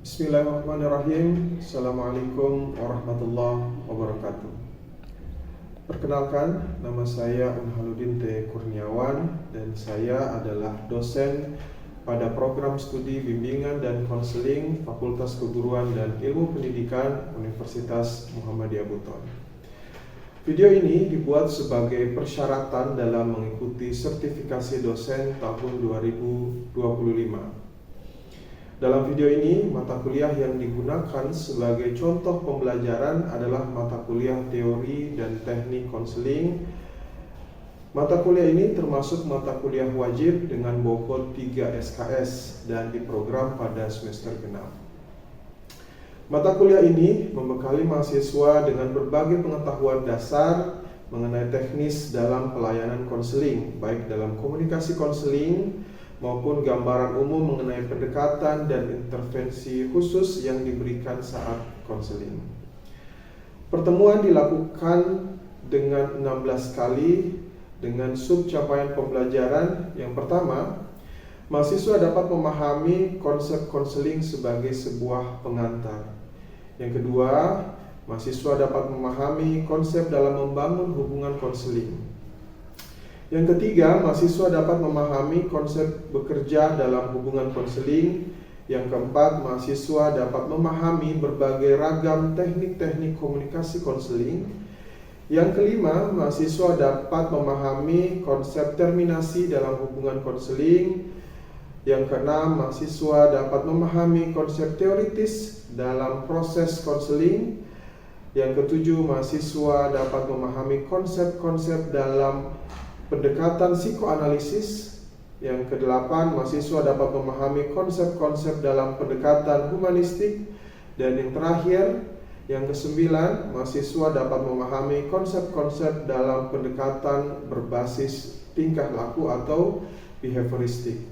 Bismillahirrahmanirrahim. Assalamualaikum warahmatullahi wabarakatuh. Perkenalkan, nama saya Unhaludin T. Kurniawan dan saya adalah dosen pada program studi bimbingan dan konseling Fakultas Keguruan dan Ilmu Pendidikan Universitas Muhammadiyah Buton. Video ini dibuat sebagai persyaratan dalam mengikuti sertifikasi dosen tahun 2025. Dalam video ini, mata kuliah yang digunakan sebagai contoh pembelajaran adalah mata kuliah teori dan teknik konseling. Mata kuliah ini termasuk mata kuliah wajib dengan bobot 3 SKS dan diprogram pada semester genap. Mata kuliah ini membekali mahasiswa dengan berbagai pengetahuan dasar mengenai teknis dalam pelayanan konseling, baik dalam komunikasi konseling maupun gambaran umum mengenai pendekatan dan intervensi khusus yang diberikan saat konseling. Pertemuan dilakukan dengan 16 kali dengan sub capaian pembelajaran. Yang pertama, mahasiswa dapat memahami konsep konseling sebagai sebuah pengantar. Yang kedua, mahasiswa dapat memahami konsep dalam membangun hubungan konseling. Yang ketiga, mahasiswa dapat memahami konsep bekerja dalam hubungan konseling. Yang keempat, mahasiswa dapat memahami berbagai ragam teknik-teknik komunikasi konseling. Yang kelima, mahasiswa dapat memahami konsep terminasi dalam hubungan konseling. Yang keenam, mahasiswa dapat memahami konsep teoritis dalam proses konseling. Yang ketujuh, mahasiswa dapat memahami konsep-konsep dalam pendekatan psikoanalisis. Yang kedelapan, mahasiswa dapat memahami konsep-konsep dalam pendekatan humanistik. Dan yang terakhir, yang kesembilan, mahasiswa dapat memahami konsep-konsep dalam pendekatan berbasis tingkah laku atau behavioristik.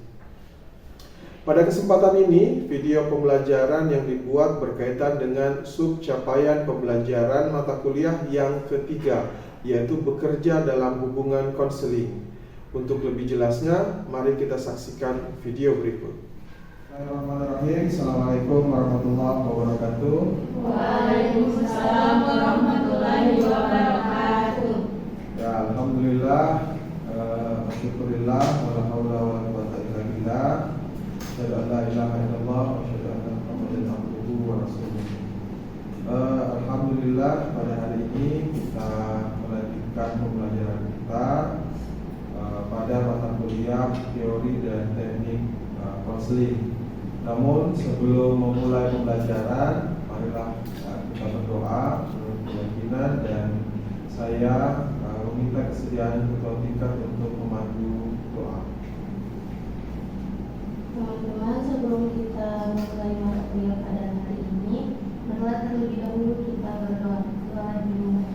Pada kesempatan ini, video pembelajaran yang dibuat berkaitan dengan sub capaian pembelajaran mata kuliah yang ketiga, yaitu bekerja dalam hubungan konseling. Untuk lebih jelasnya, mari kita saksikan video berikut. Bismillahirrahmanirrahim. Assalamualaikum warahmatullahi wabarakatuh. Waalaikumsalam warahmatullahi wabarakatuh. Ya, alhamdulillah, syukurillah, wala haula wala quwwata illa billah. Asyhadu an la ilaha illallah wa asyhadu anna Muhammadan abduhu wa rasuluh. Alhamdulillah, pada hari ini kita melanjutkan pembelajaran kita pada mata kuliah teori dan teknik konseling. Namun sebelum memulai pembelajaran, marilah kita berdoa menurut keyakinan, dan saya meminta kesediaan ketua tingkat untuk memandu doa. Teman-teman, sebelum kita mulai mata kuliah pada hari ini, marilah terlebih dahulu kita berdoa. Doa dimulai.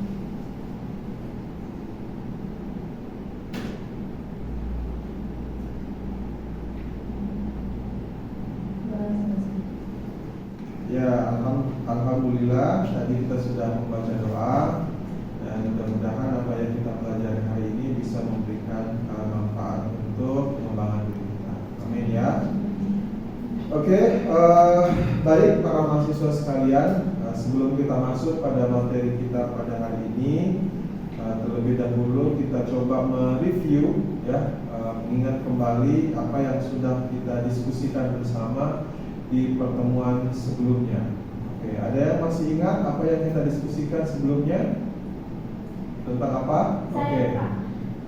Ya, alhamdulillah tadi kita sudah membaca doa, dan mudah-mudahan apa yang kita pelajari hari ini bisa memberikan manfaat untuk pengembangan diri kita. Amin ya. Oke, baik para mahasiswa sekalian, sebelum kita masuk pada materi kita pada hari ini, terlebih dahulu kita coba mereview ya, mengingat kembali apa yang sudah kita diskusikan bersama di pertemuan sebelumnya. Oke, ada yang masih ingat apa yang kita diskusikan sebelumnya? Tentang apa? Oke.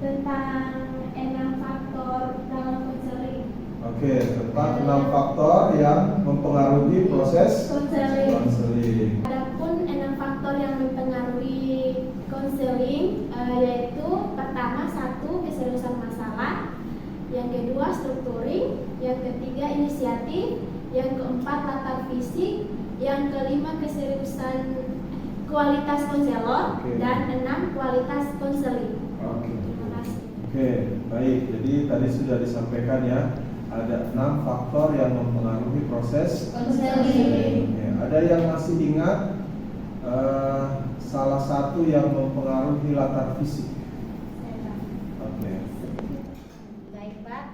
Tentang 6 faktor dalam konseling. Oke, tentang 6 faktor yang mempengaruhi proses konseling. Adapun 6 faktor yang mempengaruhi konseling, yaitu pertama, 1, keseriusan masalah. Yang kedua, strukturing. Yang ketiga, inisiatif. Yang keempat, latar fisik. Yang kelima, keseriusan kualitas konselor. Dan 6, kualitas konseling. Terima kasih. Oke, baik. Jadi tadi sudah disampaikan ya, ada 6 faktor yang mempengaruhi proses konseling. Ada yang masih ingat salah satu yang mempengaruhi latar fisik? Oke. Baik Pak,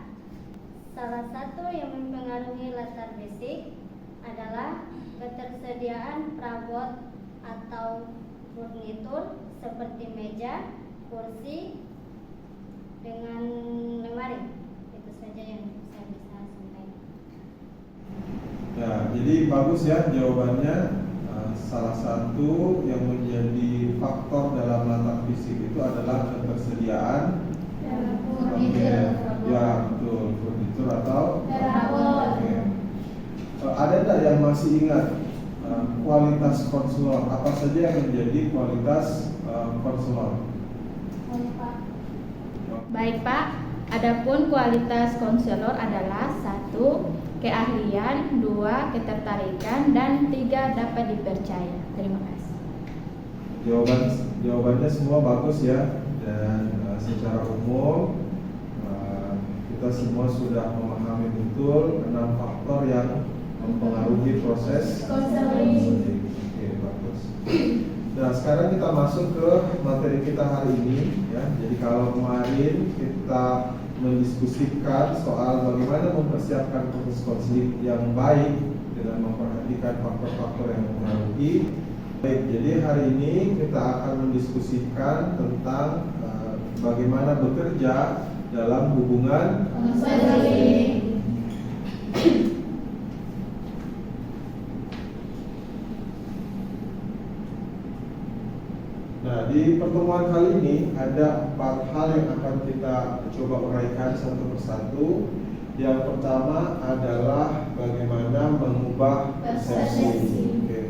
salah satu yang mempengaruhi latar fisik adalah ketersediaan perabot atau furnitur seperti meja, kursi, dengan lemari. Itu saja yang saya bisa sampaikan. Ya, jadi bagus ya jawabannya. Salah satu yang menjadi faktor dalam latar fisik itu adalah ketersediaan ya betul, furnitur atau perabot. Ada tidak yang masih ingat kualitas konselor? Apa saja yang menjadi kualitas konselor? Baik Pak, adapun kualitas konselor adalah 1. Keahlian, 2. Ketertarikan, dan 3. Dapat dipercaya. Terima kasih. Jawabannya semua bagus ya, dan secara umum kita semua sudah memahami betul 6 faktor yang mempengaruhi proses Konseling. Oke, bagus. Nah, sekarang kita masuk ke materi kita hari ini ya. Jadi kalau kemarin kita mendiskusikan soal bagaimana mempersiapkan proses konseling yang baik dengan memperhatikan faktor-faktor yang mempengaruhi. Baik, jadi hari ini kita akan mendiskusikan tentang bagaimana bekerja dalam hubungan Konseling. Nah, di pertemuan kali ini ada 4 hal yang akan kita coba uraikan satu persatu. Yang pertama adalah bagaimana mengubah persepsi. Oke.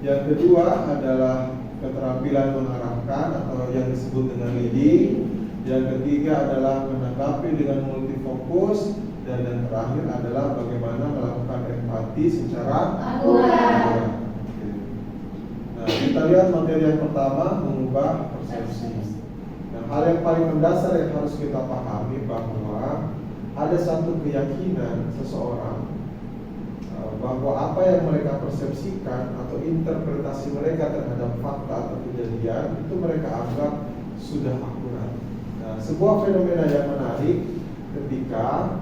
Yang kedua adalah keterampilan mengarahkan atau yang disebut dengan leading. Yang ketiga adalah menanggapi dengan multifokus. Dan yang terakhir adalah bagaimana melakukan empati secara akurat. Nah, kita lihat materi yang pertama, mengubah persepsi. Nah, hal yang paling mendasar yang harus kita pahami bahwa ada satu keyakinan seseorang bahwa apa yang mereka persepsikan atau interpretasi mereka terhadap fakta atau kejadian itu mereka anggap sudah akurat. Nah, sebuah fenomena yang menarik ketika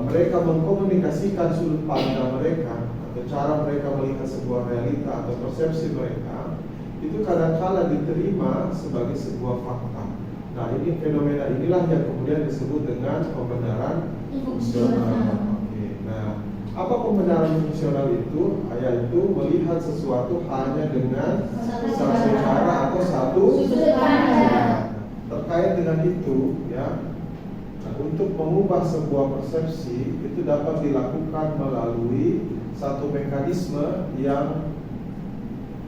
mereka mengkomunikasikan sudut pandang mereka atau cara mereka melihat sebuah realita atau persepsi mereka itu kadang-kala diterima sebagai sebuah fakta. Nah, ini fenomena inilah yang kemudian disebut dengan pembenaran fungsional. Oke. Nah, apa pembenaran fungsional itu? Yaitu melihat sesuatu hanya dengan satu cara atau satu sudut pandang. terkait dengan itu, ya. Nah, untuk mengubah sebuah persepsi itu dapat dilakukan melalui satu mekanisme yang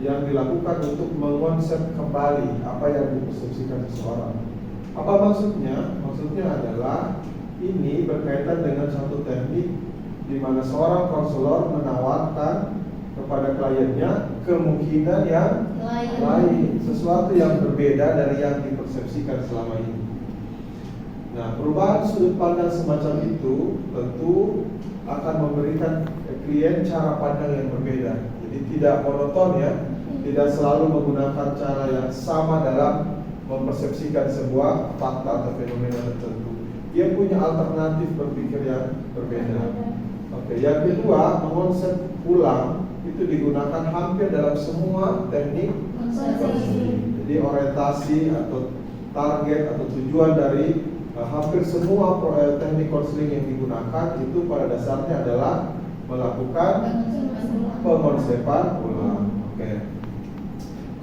dilakukan untuk mengonsep kembali apa yang dipersepsikan seseorang. Apa maksudnya? Maksudnya adalah ini berkaitan dengan satu teknik di mana seorang konselor menawarkan kepada kliennya kemungkinan yang lain, sesuatu yang berbeda dari yang dipersepsikan selama ini. Nah, perubahan sudut pandang semacam itu tentu akan memberikan klien cara pandang yang berbeda. Jadi tidak monoton ya, tidak selalu menggunakan cara yang sama dalam mempersepsikan sebuah fakta atau fenomena tertentu. Dia punya alternatif berpikir yang berbeda. Oke, yang kedua, mengonsep ulang itu digunakan hampir dalam semua teknik konseling. Jadi orientasi atau target atau tujuan dari hampir semua teknik konseling yang digunakan itu pada dasarnya adalah melakukan pengonsepan ulang. Oke.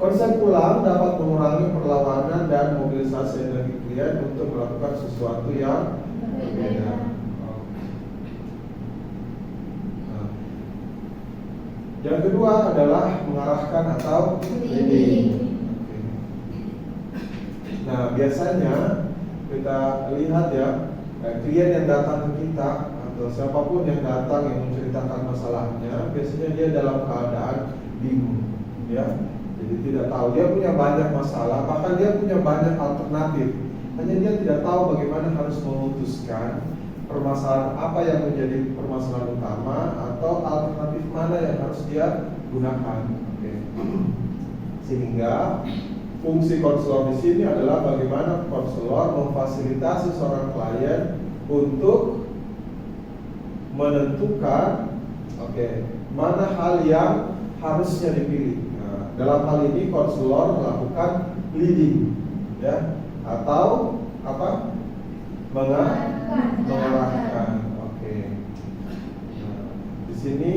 Konsep ulang dapat mengurangi perlawanan dan mobilisasi energi klien untuk melakukan sesuatu yang berbeda. Yang kedua adalah mengarahkan atau leading. Nah, biasanya kita lihat ya, klien yang datang ke kita atau siapapun yang datang yang menceritakan masalahnya, biasanya dia dalam keadaan bingung, ya. Jadi tidak tahu, dia punya banyak masalah, bahkan dia punya banyak alternatif. Hanya dia tidak tahu bagaimana harus memutuskan permasalahan apa yang menjadi permasalahan utama atau alternatif mana yang harus dia gunakan. Oke. Sehingga fungsi konselor di sini adalah bagaimana konselor memfasilitasi seorang klien untuk menentukan mana hal yang harusnya dipilih. Nah, dalam hal ini konselor melakukan leading, ya, atau apa? Mengarahkan. Oke. Nah, di sini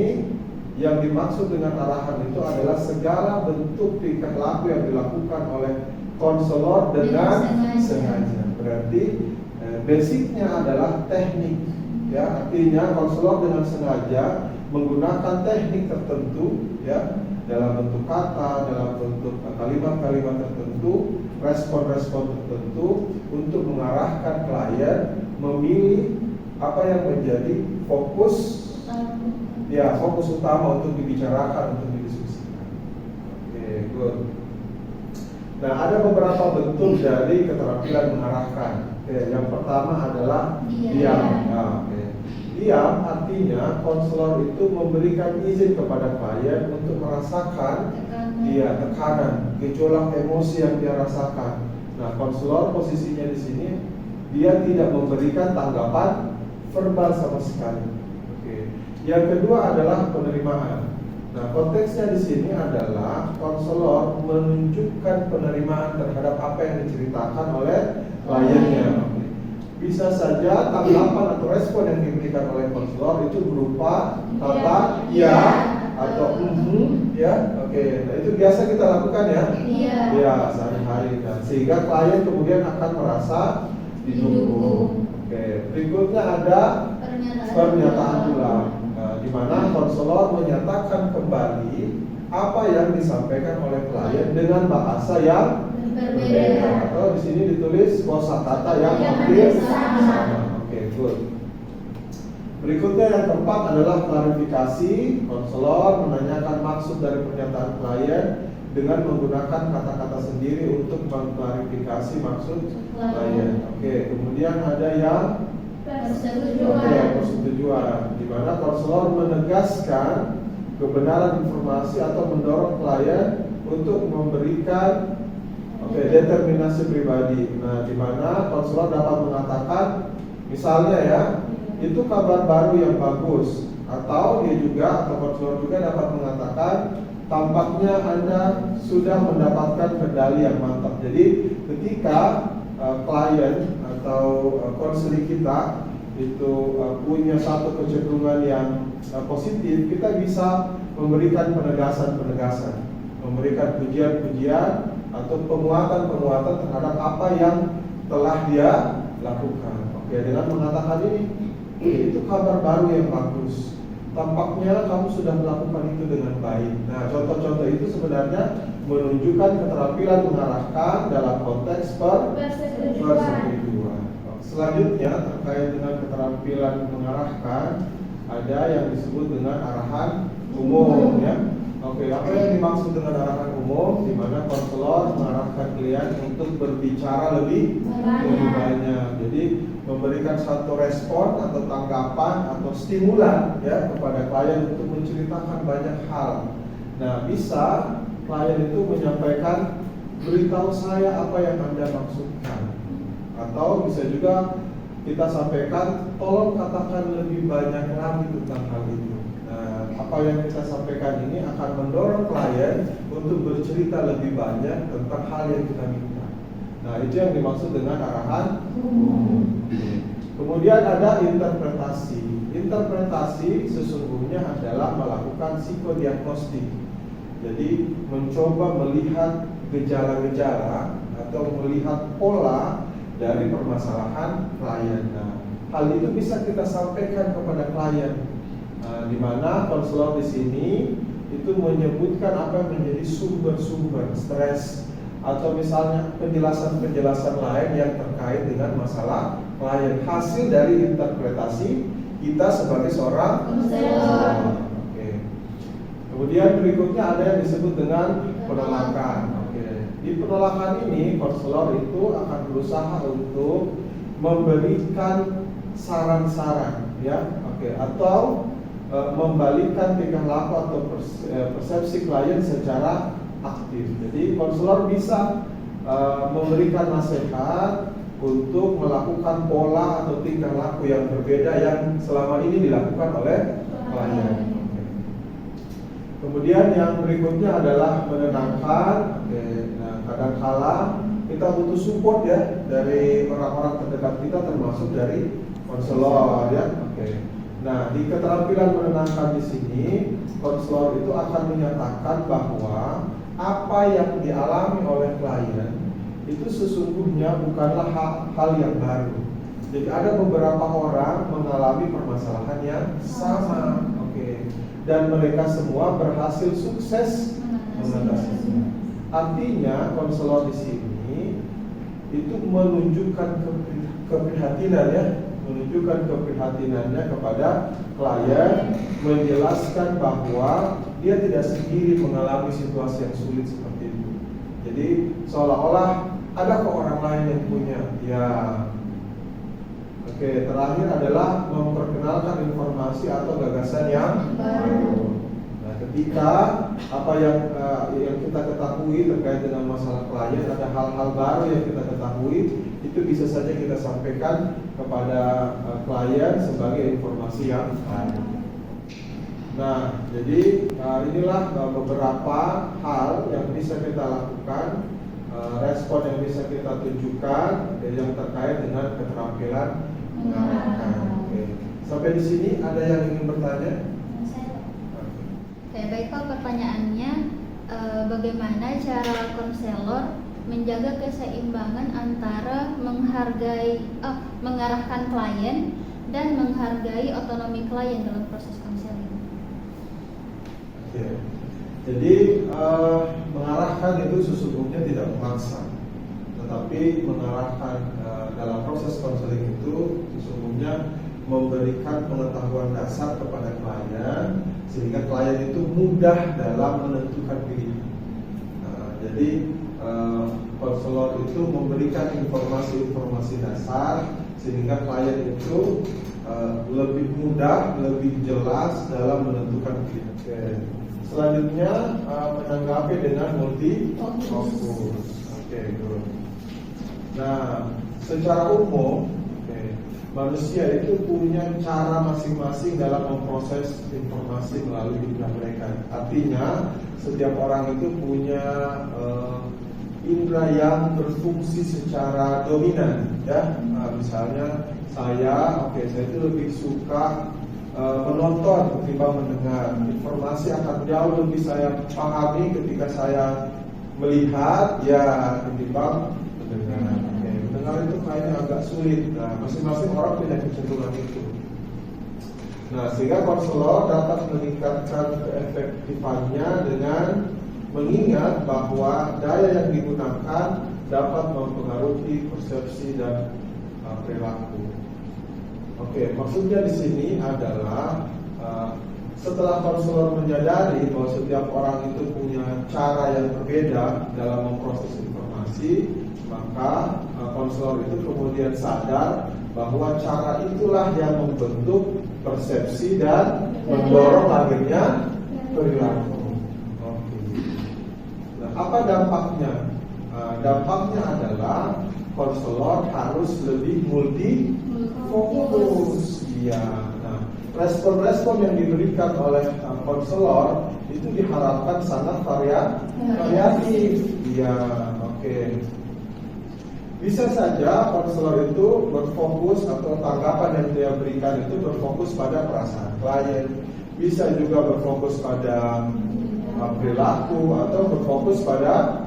yang dimaksud dengan arahan itu adalah segala bentuk tingkah laku yang dilakukan oleh konselor dengan sengaja. Berarti basicnya adalah teknik, ya, artinya konselor dengan sengaja menggunakan teknik tertentu, ya, dalam bentuk kata, dalam bentuk kalimat-kalimat tertentu, respon-respon tertentu untuk mengarahkan klien memilih apa yang menjadi fokus, ya, fokus utama untuk dibicarakan, untuk didiskusikan. Oke, good. Nah, ada beberapa bentuk dari keterampilan mengarahkan. Oke, yang pertama adalah diam. Nah, oke. Diam artinya konselor itu memberikan izin kepada klien untuk merasakan tekanan, gejolak emosi yang dia rasakan. Nah, konselor posisinya di sini dia tidak memberikan tanggapan verbal sama sekali. Oke. Yang kedua adalah penerimaan. Nah, konteksnya di sini adalah konselor menunjukkan penerimaan terhadap apa yang diceritakan oleh kliennya. Bisa saja tanggapan atau respon yang diberikan oleh konselor itu berupa kata ya atau ya. Oke, nah itu biasa kita lakukan ya. Ya, sehari-hari. Nah, sehingga klien kemudian akan merasa didukung. Oke, berikutnya ada pernyataan ulang. Nah, di mana konselor menyatakan kembali apa yang disampaikan oleh klien dengan bahasa yang berbeda, atau di sini ditulis kosakata yang hampir sama. Oke, good. Berikutnya yang keempat adalah klarifikasi. Konselor menanyakan maksud dari pernyataan klien dengan menggunakan kata-kata sendiri untuk mengklarifikasi maksud klien. Oke, kemudian ada yang persetujuan, di mana konselor menegaskan kebenaran informasi atau mendorong klien untuk memberikan determinasi pribadi. Nah, di mana konselor dapat mengatakan, misalnya ya, itu kabar baru yang bagus, atau dia juga atau konselor juga dapat mengatakan, tampaknya Anda sudah mendapatkan kendali yang mantap. Jadi ketika klien atau konseling kita itu punya satu kecenderungan yang positif, kita bisa memberikan penegasan-penegasan, memberikan pujian-pujian atau penguatan-penguatan terhadap apa yang telah dia lakukan. Oke, dengan mengatakan ini, itu kabar baru yang bagus. Tampaknya kamu sudah melakukan itu dengan baik. Nah, contoh-contoh itu sebenarnya menunjukkan keterampilan mengarahkan dalam konteks persetujuan. Selanjutnya terkait dengan keterampilan mengarahkan, ada yang disebut dengan arahan umum, ya. Oke, apa yang dimaksud dengan arahan umum? Di mana konselor mengarahkan klien untuk berbicara lebih banyak. Jadi memberikan satu respon atau tanggapan atau stimulan, ya, kepada klien untuk menceritakan banyak hal. Nah, bisa klien itu menyampaikan, beritahu saya apa yang Anda maksudkan. Atau bisa juga kita sampaikan, tolong katakan lebih banyak lagi tentang hal itu. Apa yang kita sampaikan ini akan mendorong klien untuk bercerita lebih banyak tentang hal yang kita minta. Nah, itu yang dimaksud dengan arahan umum. Kemudian ada interpretasi. Interpretasi sesungguhnya adalah melakukan psikodiagnostik. Jadi mencoba melihat gejala-gejala atau melihat pola dari permasalahan klien. Nah, hal itu bisa kita sampaikan kepada klien. Di mana konselor di sini itu menyebutkan apa yang menjadi sumber-sumber stres atau misalnya penjelasan-penjelasan lain yang terkait dengan masalah klien, hasil dari interpretasi kita sebagai seorang konselor. Oke. Kemudian berikutnya ada yang disebut dengan penolakan. Oke. Di penolakan ini konselor itu akan berusaha untuk memberikan saran-saran, ya, oke, atau membalikkan tingkah laku atau persepsi klien secara aktif. Jadi konselor bisa memberikan nasihat untuk melakukan pola atau tingkah laku yang berbeda yang selama ini dilakukan oleh klien. Kemudian yang berikutnya adalah menenangkan. Oke, nah kadangkala kita butuh support ya dari orang-orang terdekat kita, termasuk dari konselor ya. Oke. Nah, di keterampilan menenangkan di sini, konselor itu akan menyatakan bahwa apa yang dialami oleh klien itu sesungguhnya bukanlah hal yang baru. Jadi ada beberapa orang mengalami permasalahan yang sama, oke, dan mereka semua berhasil sukses mengatasinya. Artinya konselor di sini itu menunjukkan keprihatinan ya, menunjukkan keprihatinannya kepada klien, menjelaskan bahwa dia tidak sendiri mengalami situasi yang sulit seperti itu. Jadi seolah-olah ada kok orang lain yang punya. Ya, oke. Terakhir adalah memperkenalkan informasi atau gagasan yang baru. Nah, ketika apa yang kita ketahui terkait dengan masalah klien, ada hal-hal baru yang kita ketahui, itu bisa saja kita sampaikan kepada klien sebagai informasi yang baru. Nah, jadi inilah beberapa hal yang bisa kita lakukan, respon yang bisa kita tunjukkan yang terkait dengan keterampilan mengarahkan. Oke. Sampai di sini ada yang ingin bertanya? Oke, baik Pak, pertanyaannya bagaimana cara konselor menjaga keseimbangan antara mengarahkan klien dan menghargai otonomi klien dalam proses konseling? Oke. Jadi mengarahkan itu sesungguhnya tidak memaksa, tetapi mengarahkan dalam proses konseling itu sesungguhnya memberikan pengetahuan dasar kepada klien sehingga klien itu mudah dalam menentukan pilihan. Jadi konselor itu memberikan informasi-informasi dasar sehingga klien itu lebih mudah, lebih jelas dalam menentukan pilihan. Oke. Selanjutnya menanggapi dengan multi fokus. Oke, good. Nah, secara umum, manusia itu punya cara masing-masing dalam memproses informasi melalui indera mereka. Artinya, setiap orang itu punya indera yang berfungsi secara dominan, ya. Nah, misalnya saya itu lebih suka menonton ketimbang mendengar. Informasi akan jauh lebih saya pahami ketika saya melihat ya ketimbang mendengar. Mendengar itu kayaknya agak sulit. Nah, masing-masing orang punya kecenderungan itu. Nah, sehingga konselor dapat meningkatkan keefektifannya dengan mengingat bahwa daya yang digunakan dapat mempengaruhi persepsi dan perilaku. Oke, maksudnya di sini adalah setelah konselor menyadari bahwa setiap orang itu punya cara yang berbeda dalam memproses informasi, maka konselor itu kemudian sadar bahwa cara itulah yang membentuk persepsi dan mendorong akhirnya perilaku. Oke. Nah, apa dampaknya? Dampaknya adalah konselor harus lebih multi fokus. Ya. Nah, respon-respon yang diberikan oleh konselor itu diharapkan sangat variatif. Ya, oke. Bisa saja konselor itu berfokus atau tanggapan yang dia berikan itu berfokus pada perasaan klien. Bisa juga berfokus pada perilaku atau berfokus pada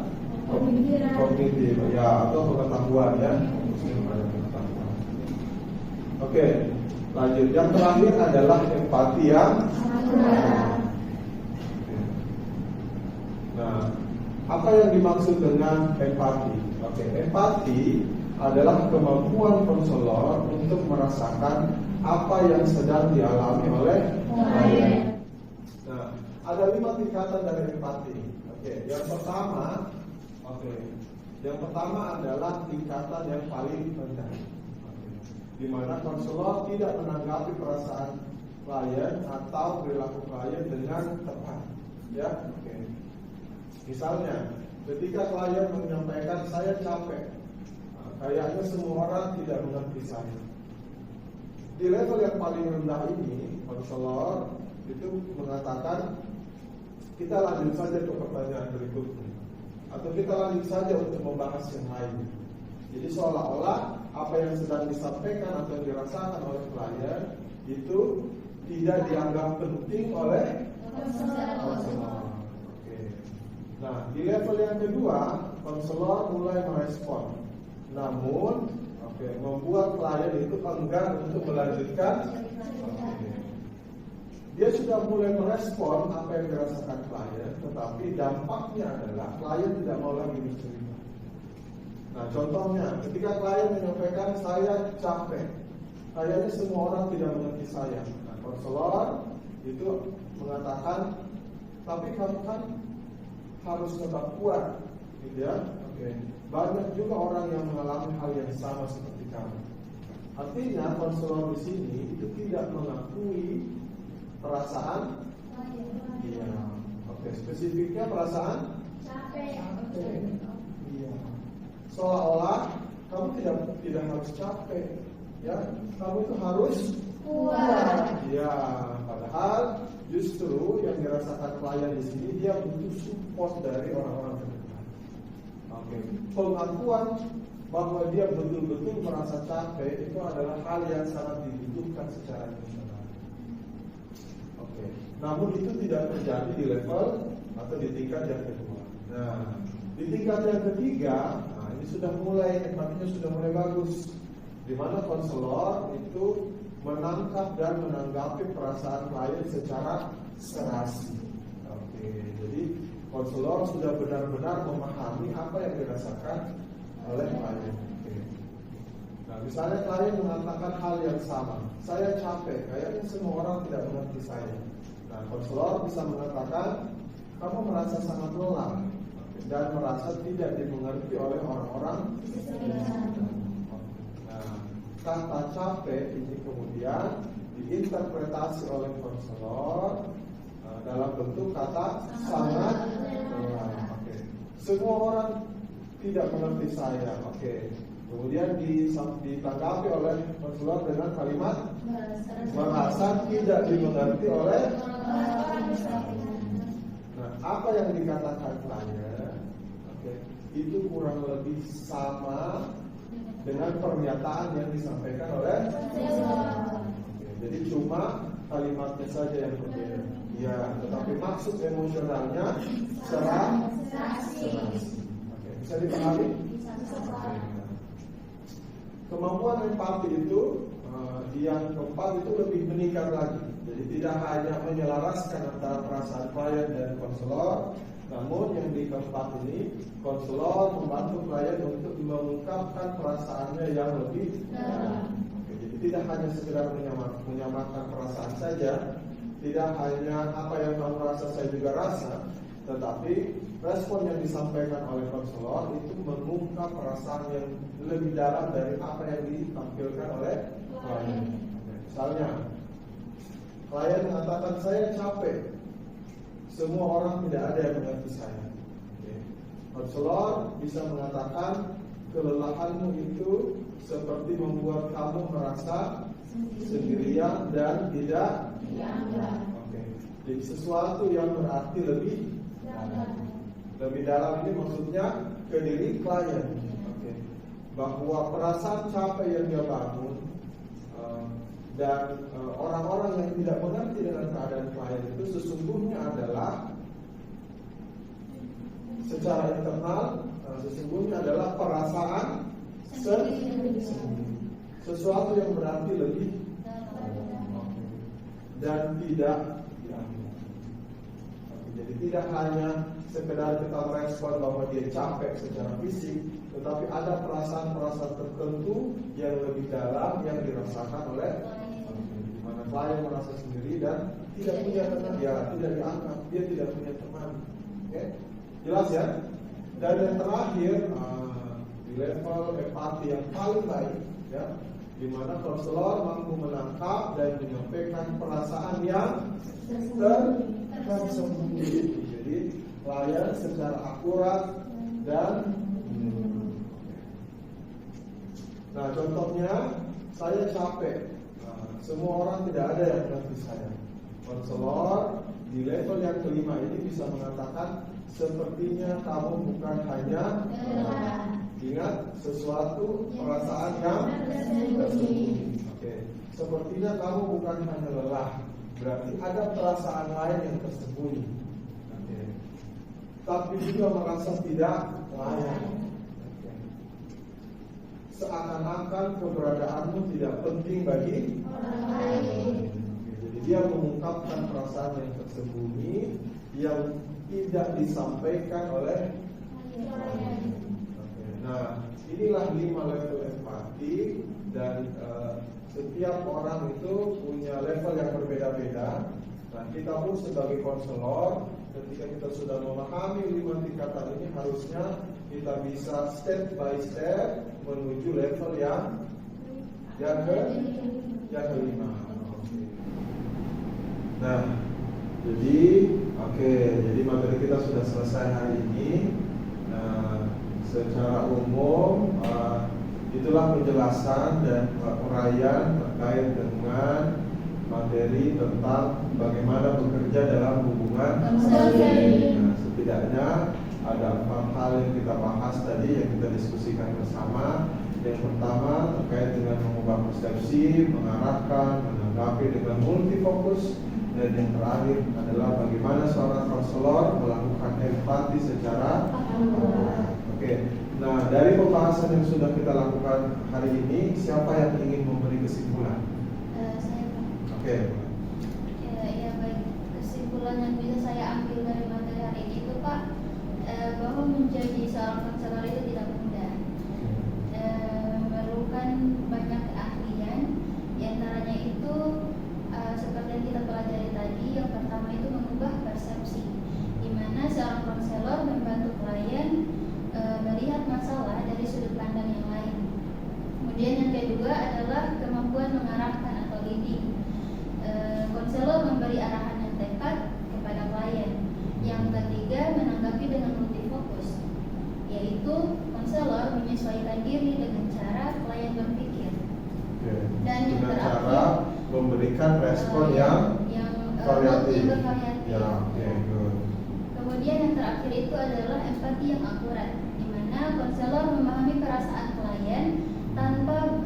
kognitif ya atau pengetahuan ya. Oke, lanjut. Yang terakhir adalah empati yang akurat. Nah, apa yang dimaksud dengan empati? Oke, empati adalah kemampuan konselor untuk merasakan apa yang sedang dialami oleh klien. Nah, ada 5 tingkatan dari empati. Oke, yang pertama adalah tingkatan yang paling rendah, di mana konselor tidak menanggapi perasaan klien atau perilaku klien dengan tepat. Ya, oke. Misalnya, ketika klien menyampaikan saya capek, kayaknya semua orang tidak mengerti saya. Di level yang paling rendah ini, konselor itu mengatakan kita lanjut saja ke pertanyaan berikutnya, atau kita lanjut saja untuk membahas yang lain. Jadi seolah-olah apa yang sedang disampaikan atau dirasakan oleh klien itu tidak dianggap penting oleh konselor. Oke. Nah, di level yang kedua, konselor mulai merespon. Namun, membuat klien itu enggan untuk melanjutkan. Dia sudah mulai merespon apa yang dirasakan klien, tetapi dampaknya adalah klien tidak mau lagi bercerita. Nah, contohnya, ketika klien menyampaikan saya capek, kayaknya semua orang tidak mengerti saya. Nah, konselor itu mengatakan, tapi kamu kan harus tetap kuat, gitu ya. Banyak juga orang yang mengalami hal yang sama seperti kamu. Artinya, konselor di sini itu tidak mengakui perasaan. Iya. Spesifiknya perasaan Capek. Iya. Seolah-olah kamu tidak harus capek, ya. Kamu itu harus Kuat. Ya, padahal justru yang dirasakan klien di sini dia butuh support dari orang-orang terdekat. Pengakuan bahwa dia betul-betul merasa capek itu adalah hal yang sangat dibutuhkan secara emosional. Namun itu tidak terjadi di level atau di tingkat yang kedua. Nah, di tingkat yang ketiga, ini sudah mulai, artinya sudah mulai bagus, di mana konselor itu menangkap dan menanggapi perasaan klien secara serasi. Jadi konselor sudah benar-benar memahami apa yang dirasakan oleh klien. Nah, misalnya klien mengatakan hal yang sama, saya capek, kayaknya semua orang tidak mengerti saya. Nah, konselor bisa mengatakan kamu merasa sangat lelah dan merasa tidak dimengerti oleh orang-orang. Nah, kata capek ini kemudian diinterpretasi oleh konselor dalam bentuk kata sangat lelah. Semua orang tidak mengerti saya. Kemudian ditanggapi oleh konselor dengan kalimat merasa tidak dimengerti oleh. Nah, apa yang dikatakan klien, itu kurang lebih sama dengan pernyataan yang disampaikan oleh. Jadi cuma kalimatnya saja yang berbeda. Ya, tetapi maksud emosionalnya serasi. Bisa dipahami? Kemampuan empati itu yang keempat itu lebih meningkat lagi. Jadi tidak hanya menyelaraskan antara perasaan klien dan konselor, namun yang di keempat ini konselor membantu klien untuk mengungkapkan perasaannya yang lebih dalam. Jadi tidak hanya sekedar menyamakan perasaan saja, tidak hanya apa yang kamu rasa saya juga rasa, tetapi respon yang disampaikan oleh konselor itu mengungkap perasaan yang lebih dalam dari apa yang ditampilkan oleh klien. Misalnya, klien mengatakan saya capek, semua orang tidak ada yang mengerti saya. Konselor bisa mengatakan kelelahanmu itu seperti membuat kamu merasa sendirian dan tidak dianggap. Jadi sesuatu yang berarti lebih dalam ini maksudnya ke diri klien. Bahwa perasaan capek yang dia bangun dan orang-orang yang tidak mengerti dengan keadaan klien itu sesungguhnya adalah secara internal sesungguhnya adalah perasaan sesuatu yang berarti lebih dan tidak diambil. Jadi tidak hanya sekedar kita merespon bahwa dia capek secara fisik, tetapi ada perasaan-perasaan tertentu yang lebih dalam yang dirasakan oleh di mana klien merasa sendiri dan tidak punya teman, dia tidak dianggap, dia tidak punya teman. Jelas ya? Dan yang terakhir di level empati yang paling baik, ya, di mana konselor mampu menangkap dan menyampaikan perasaan yang tersembunyi. Jadi klien secara akurat dan nah contohnya saya capek, semua orang tidak ada yang mengerti saya. Konselor di level yang kelima ini bisa mengatakan sepertinya kamu bukan hanya lelah. Ingat, sesuatu perasaan yang tersembunyi. Oke. Sepertinya kamu bukan hanya lelah, berarti ada perasaan lain yang tersembunyi. Oke. Tapi juga merasa tidak layak. Oke. Seakan-akan keberadaanmu tidak penting bagi orang lain. Jadi dia mengungkapkan perasaan yang tersembunyi yang tidak disampaikan oleh orang lain. Nah, inilah 5 level empati dan setiap orang itu punya level yang berbeda-beda. Nah, kita pun sebagai konselor, ketika kita sudah memahami 5 tingkatan ini, harusnya kita bisa step by step menuju level yang kelima. Nah, jadi materi kita sudah selesai hari ini. Secara umum itulah penjelasan dan uraian terkait dengan materi tentang bagaimana bekerja dalam hubungan konseling. Nah, setidaknya ada 4 hal yang kita bahas tadi, yang kita diskusikan bersama. Yang pertama terkait dengan mengubah persepsi, mengarahkan, menanggapi dengan multifokus. Dan yang terakhir adalah bagaimana seorang konselor melakukan empati secara akurat. Oke. Nah, dari pembahasan yang sudah kita lakukan hari ini, siapa yang ingin memberi kesimpulan? Saya. Oke. Ya baik, kesimpulan yang bisa saya ambil dari materi hari ini itu Pak, bahwa menjadi seorang konselor itu tidak mudah. Memerlukan banyak keahlian, diantaranya itu seperti yang kita pelajari tadi. Yang pertama itu mengubah persepsi, di mana seorang konselor membantu klien melihat masalah dari sudut pandang yang lain. Kemudian yang kedua adalah kemampuan mengarahkan atau leading. Konselor memberi arahan yang tepat kepada klien. Yang ketiga, menanggapi dengan multifokus, yaitu konselor menyesuaikan diri dengan cara klien berpikir. Dan yang dengan terakhir, cara memberikan respon yang variatif. Ya, good. Kemudian yang terakhir itu adalah empati yang akurat, di mana konselor memahami perasaan klien tanpa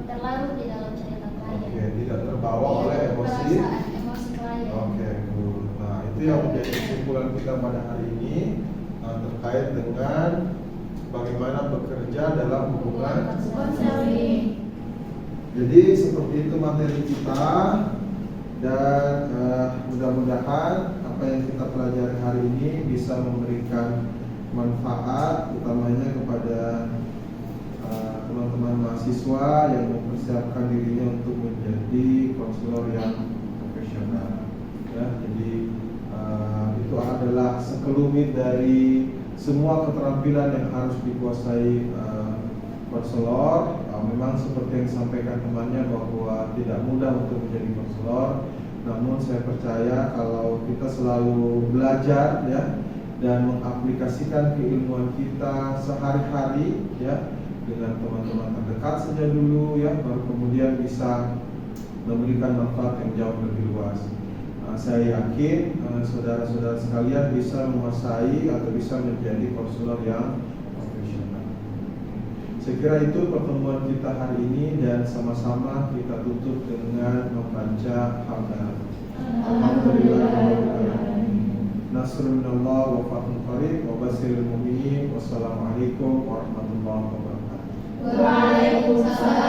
terlarut di dalam cerita klien. Tidak terbawa oleh emosi klien. Good. Nah, itu yang menjadi kesimpulan kita pada hari ini terkait dengan bagaimana bekerja dalam hubungan konseling. Jadi seperti itu materi kita, dan mudah-mudahan apa yang kita pelajari hari ini bisa memberikan manfaat, utamanya kepada teman-teman mahasiswa yang mempersiapkan dirinya untuk menjadi konselor yang profesional. Ya, jadi itu adalah sekelumit dari semua keterampilan yang harus dikuasai konselor. Memang seperti yang disampaikan temannya bahwa tidak mudah untuk menjadi konselor. Namun saya percaya kalau kita selalu belajar ya, dan mengaplikasikan keilmuan kita sehari-hari ya, dengan teman-teman terdekat saja dulu ya, baru kemudian bisa memberikan manfaat yang jauh lebih luas. Saya yakin saudara-saudara sekalian bisa menguasai atau bisa menjadi konselor yang profesional. Saya kira itu pertemuan kita hari ini, dan sama-sama kita tutup dengan membaca hamdalah. Alhamdulillah. Nasrul minallah wa fathun qarib wa basyiril mu'minin. Wassalamualaikum warahmatullahi wabarakatuh. Waalaikumsalam.